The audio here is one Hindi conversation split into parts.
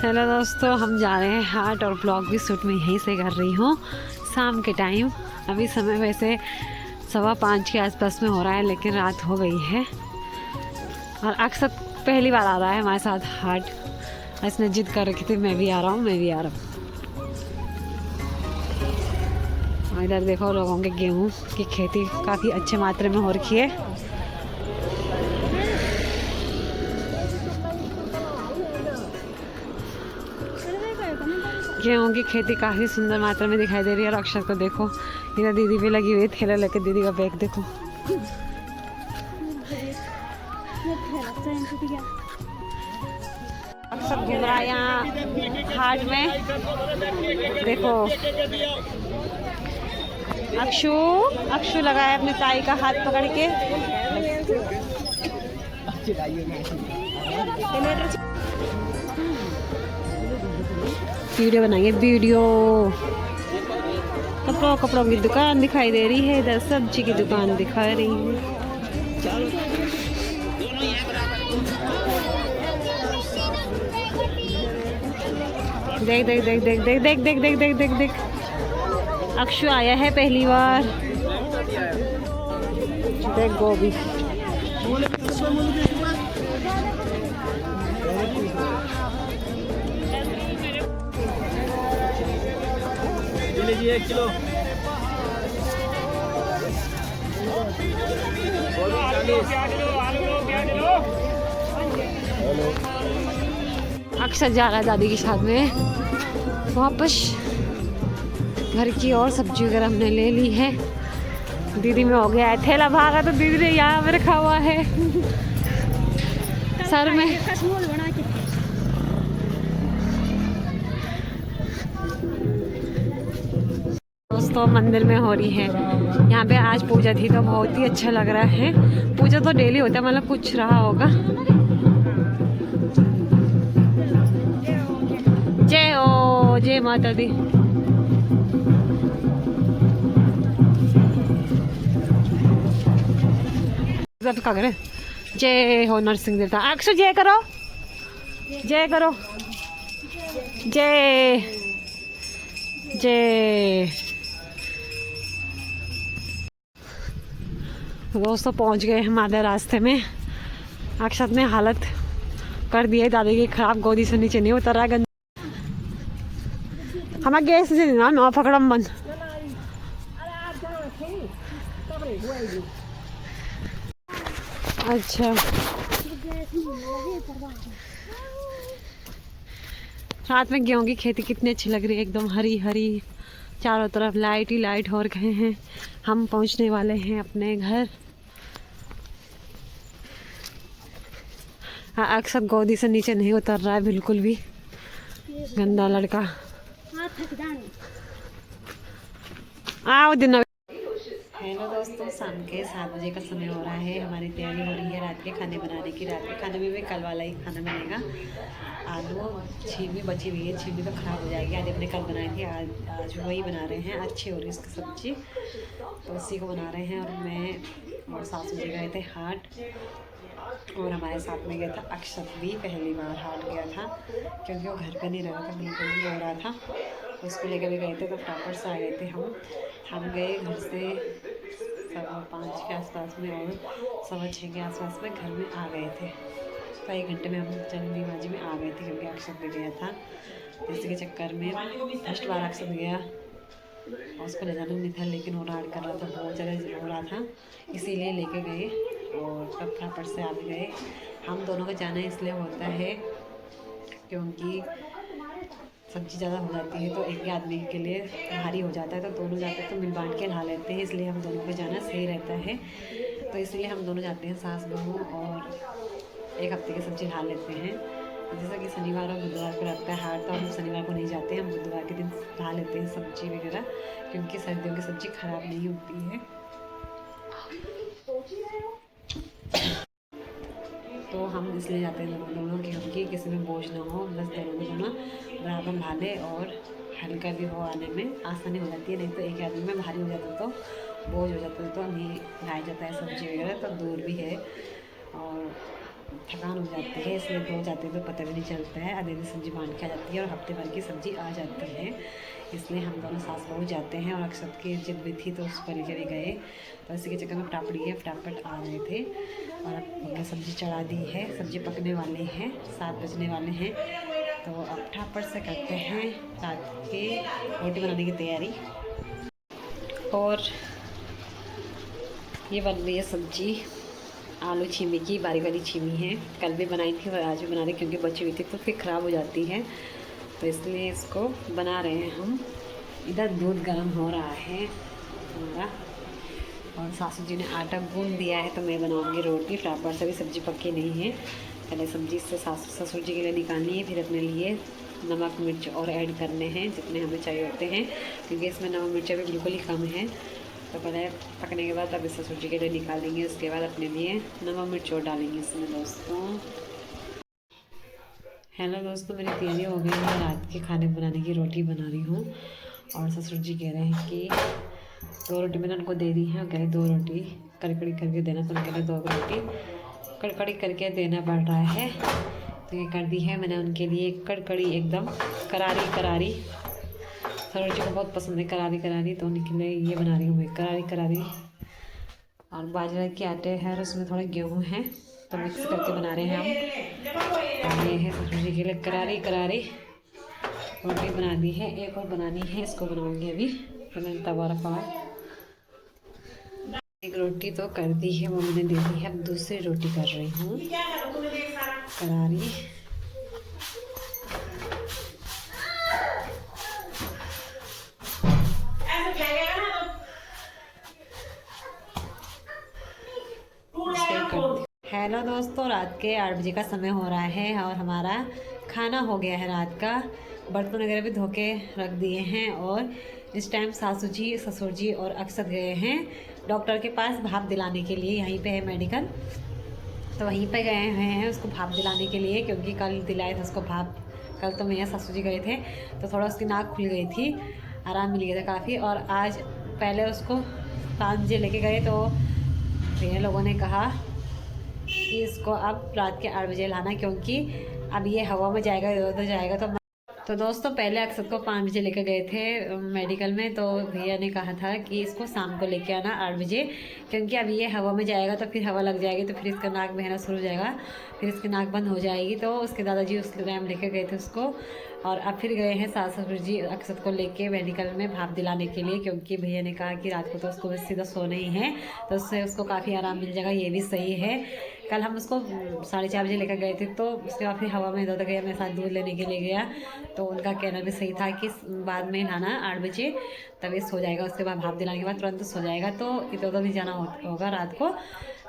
हेलो दोस्तों, हम जा रहे हैं हाट और ब्लॉग भी शूट में यहीं से कर रही हूँ। शाम के टाइम अभी समय वैसे 4:15 के आसपास में हो रहा है, लेकिन रात हो गई है। और अक्सर पहली बार आ रहा है हमारे साथ हाट। इसने जिद कर रखी थी मैं भी आ रहा हूँ, मैं भी आ रहा हूँ। इधर देखो लोगों के गेहूँ की खेती काफ़ी अच्छे मात्रा में हो रखी है। गेहूँ की खेती काफ़ी सुंदर मात्रा में दिखाई दे रही है। और अक्षर को देखो, इधर दीदी भी लगी हुई है, थैला लेके। दीदी का बैग देखो। अक्षर घूम रहा है यहाँ हाट में। देखो अक्षु लगा है अपने ताई का हाथ पकड़ के। वीडियो बनाएंगे, वीडियो। कपड़ों की दुकान दिखाई दे रही है, इधर सब्जी की दुकान दिखा रही है। देख देख देख देख देख देख देख देख देख देख देख अक्षु आया है पहली बार। देख गोभी। लीजिए 1 किलो। अक्सर जा रहा है दादी के साथ में वापस घर की। और सब्जी वगैरह हमने ले ली है। दीदी में हो गया है, थैला भागा तो दीदी ने यहाँ में रखा हुआ है सर में। दोस्तों मंदिर में हो रही है यहाँ पे आज पूजा थी, तो बहुत ही अच्छा लग रहा है। पूजा तो डेली होता है, मतलब कुछ रहा होगा। जय ओ जय माता दी। जय हो नरसिंह देवता। अक्षु जय करो, जय करो, जय जय। दोस्तों पहुंच गए हमारे रास्ते में। अक्षत ने हालत कर दी है दादी की खराब, गोदी से नीचे नहीं उतर रहा। हमारे गैस से ना मैं पकड़म बंद। अच्छा रात में गेहूं की खेती कितनी अच्छी लग रही है, एकदम हरी हरी, चारों तरफ लाइट ही लाइट हो रखे हैं। हम पहुंचने वाले हैं अपने घर। अक्सर गोदी से नीचे नहीं उतर रहा है बिल्कुल भी, गंदा लड़का। आओ दिन। हेलो दोस्तों, शाम के 7 बजे का समय हो रहा है। हमारी तैयारी हो रही है रात के खाने बनाने की। रात के खाने में भी कल वाला ही खाना बनेगा। आलू छीमी बची हुई है, छीमी तो ख़राब हो जाएगी। आज अपने कल बनाई थी, आज वही बना रहे हैं। अच्छी हो रही है इसकी सब्ज़ी, तो उसी को बना रहे हैं। और मैं और सासू जी गए थे हाट, और हमारे साथ में गया था अक्षत भी। पहली बार हाट गया था क्योंकि वो घर पर नहीं रहा था, बिल्कुल नहीं हो रहा था। उसको लेकर भी गए थे, तो फटाफट से आ गए थे हम गए घर से 5:15 के आसपास में, और 6:15 के आसपास में घर में आ गए थे। तो 1 घंटे में हम जल्दीबाजी में आ गए थे, क्योंकि अक्षत भी गया था। इसी के चक्कर में फर्स्ट बार अक्षत गया, और उसको ले जाना नहीं था, लेकिन वो राड कर रहा था, बहुत ज़्यादा हो रहा था, इसीलिए लेके गए। और तब फटाफट से आ भी गए। हम दोनों का जाना इसलिए होता है क्योंकि सब्ज़ी ज़्यादा हो जाती है तो एक आदमी के लिए भारी हो जाता है, तो दोनों जाते हैं तो मिल बांट के ला लेते हैं। इसलिए हम दोनों को जाना सही रहता है, तो इसलिए हम दोनों जाते हैं, सास बहू, और 1 हफ्ते की सब्ज़ी ला लेते हैं। जैसा कि शनिवार और बुधवार को लगता है हाट, तो हम शनिवार को नहीं जाते हैं, हम बुधवार के दिन ला लेते हैं सब्ज़ी वगैरह, क्योंकि सर्दियों की सब्ज़ी ख़राब नहीं होती है। तो हम इसलिए जाते हैं दोनों क्योंकि किसी में बोझ ना हो, बस दोनों बराबर ला लें, और हल्का भी हो, आने में आसानी हो जाती है। नहीं तो एक आदमी में भारी हो जाता है तो बोझ हो जाता है, तो नहीं लाया जाता है सब्ज़ी वगैरह। तो दूर भी है, और थकान हो जाती है, इसलिए दो जाते तो पता भी नहीं चलता है, आधी आधी सब्जी बांध के आ जाती है और हफ्ते भर की सब्जी आ जाती है। इसलिए हम दोनों सास बहू जाते हैं और अक्षत की जिद भी थी तो उस पर लेकर भी गए, तो इसी के चक्कर में फटाफट आ रहे थे। और अब हमने सब्जी चढ़ा दी है, सब्जी पकने वाले हैं, 7 बजने वाले हैं, तो अब फटाफट से करते हैं रात के रोटी बनाने की तैयारी। और ये बन रही है सब्जी आलू छीमी की, बारी वाली छीमी है, कल भी बनाई थी और आज भी बना रहे क्योंकि बची हुई थी तो फिर ख़राब हो जाती है, तो इसलिए इसको बना रहे हैं हम। इधर दूध गर्म हो रहा है हमारा और सासू जी ने आटा गूंद दिया है, तो मैं बनाऊंगी रोटी। फटाफट से भी सब्जी पक्की नहीं है, पहले सब्जी से ससुर जी के लिए निकालनी है, फिर अपने लिए नमक मिर्च और ऐड करने हैं जितने हमें चाहिए होते हैं, क्योंकि इसमें नमक मिर्च भी बिल्कुल ही कम है। तो पहले पकने के बाद अभी ससुर जी के लिए निकालेंगे, उसके बाद अपने लिए नमक मिर्च और डालेंगे इसमें। दोस्तों हेलो दोस्तों, मेरी तैयारी हो गई है, रात के खाने बनाने की रोटी बना रही हूँ। और ससुर जी कह रहे हैं कि 2 रोटी मैंने उनको दे दी है और कह रहे 2 रोटी कड़कड़ी करके देना, तो उनके लिए 2 रोटी कड़कड़ी करके देना पड़ रहा है। तो ये कर दी है मैंने उनके लिए कड़कड़ी, एकदम करारी करारी। ससुर जी को बहुत पसंद है करारी करारी, तो उनके लिए ये बना रही हूँ मैं करारी करारी। और बाजरा के आटे है और उसमें थोड़ा गेहूँ है, तो मिक्स करके बना रहे हैं हम। ये है ससुर जी के लिए करारी करारी रोटी बना दी है, एक और बनानी है, इसको बनाऊंगी अभी। तो मैंने तवा रखा है, एक रोटी तो कर दी है, वो मैंने दे दी है, अब दूसरी रोटी कर रही हूँ करारी। हेलो दोस्तों, रात के 8 बजे का समय हो रहा है और हमारा खाना हो गया है रात का। बर्तन वगैरह भी धो के रख दिए हैं और इस टाइम सासू जी ससुर जी और अक्षत गए हैं डॉक्टर के पास भाप दिलाने के लिए। यहीं पे है मेडिकल, तो वहीं पे गए हुए हैं उसको भाप दिलाने के लिए, क्योंकि कल दिलाए थे उसको भाप। कल तो मैं सासू जी गए थे तो थोड़ा उसकी नाक खुल गई थी, आराम मिल गया था काफ़ी। और आज पहले उसको तांजे लेके गए, तो भैया लोगों ने कहा कि इसको अब रात के 8 बजे लाना, क्योंकि अब ये हवा में जाएगा, इधर उधर जाएगा। तो दोस्तों पहले अक्षर को 5 बजे लेकर गए थे मेडिकल में, तो भैया ने कहा था कि इसको शाम को लेके आना 8 बजे, क्योंकि अब ये हवा में जाएगा तो फिर हवा लग जाएगी, तो फिर इसका नाक बहना शुरू हो जाएगा, फिर इसकी नाक बंद हो जाएगी। तो उसके दादाजी उस टाइम लेके गए थे उसको, और अब फिर गए हैं सास ससुर जी अक्षत को लेके मेडिकल में भाप दिलाने के लिए, क्योंकि भैया ने कहा कि रात को तो उसको सीधा सोना ही है, तो उससे उसको काफ़ी आराम मिल जाएगा। ये भी सही है। कल हम उसको 4:30 बजे लेकर गए थे, तो उसके बाद फिर हवा में इधर गया, मेरे साथ दूध लेने के लिए गया, तो उनका कहना भी सही था कि बाद में लाना 8 बजे, तभी सो जाएगा, उसके बाद भाप दिलाने के बाद तुरंत सो जाएगा, तो इधर उधर नहीं जाना होगा रात को,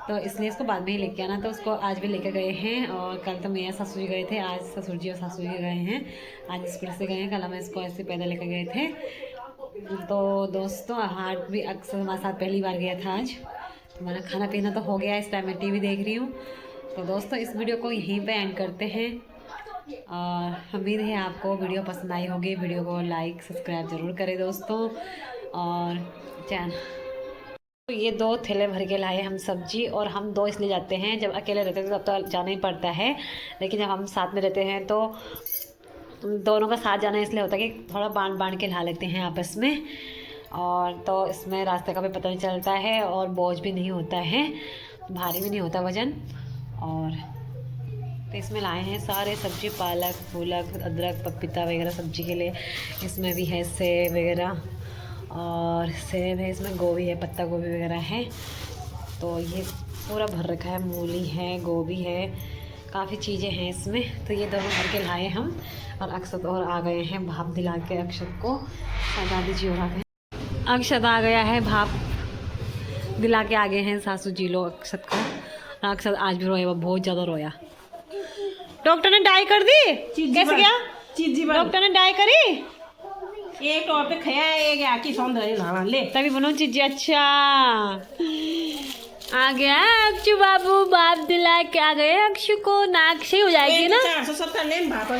तो इसलिए इसको बाद में ही लेके आना। तो उसको आज भी लेकर गए हैं, और कल तो मैं ससुर जी गए थे, आज ससुर जी और सासू जी गए हैं, आज स्कूल से गए हैं, कल हम इसको ऐसे पैदल लेकर गए थे। तो दोस्तों हाट भी अक्सर हमारे साथ पहली बार गया था आज। हमारा खाना पीना तो हो गया, इस टाइम मैं टीवी देख रही हूँ। तो दोस्तों इस वीडियो को यहीं पे एंड करते हैं, और उम्मीद है आपको वीडियो पसंद आई होगी। वीडियो को लाइक सब्सक्राइब ज़रूर करें दोस्तों, और चैनल। तो ये 2 थैले भर के लाए हम सब्जी, और हम 2 इसलिए जाते हैं, जब अकेले रहते हैं तब तो जाना ही पड़ता है, लेकिन जब हम साथ में रहते हैं तो दोनों का साथ जाना इसलिए होता है कि थोड़ा बांट के ला लेते हैं आपस में, और तो इसमें रास्ते का भी पता नहीं चलता है, और बोझ भी नहीं होता है, भारी भी नहीं होता वज़न। और तो इसमें लाए हैं सारे सब्जी, पालक फूलक अदरक पपीता वगैरह सब्जी के लिए। इसमें भी है सेब वगैरह, और सेब है, इसमें गोभी है, पत्ता गोभी वगैरह है, तो ये पूरा भर रखा है। मूली है, गोभी है, काफ़ी चीज़ें हैं इसमें। तो ये दोनों भर के लाए हम, और अक्षत और आ गए हैं भाप दिला के अक्षत को, दादी जी और आ गए, अक्षत आ गया है भाप दिला के आ गए हैं सासू जी लोग अक्षत को। अक्षत आज भी रोया, बहुत ज़्यादा रोया। डॉक्टर ने डाई कर दी, कैसे गया डॉक्टर ने डाई करी, एक और पे खया है क्या की सौंदर्य लाना ले तभी बनो चीज़। अच्छा आ गया अक्षु बाबू, बाप दिला के आ गए अक्षु को, नाक से हो जाएगी ना। 470 लेन भाप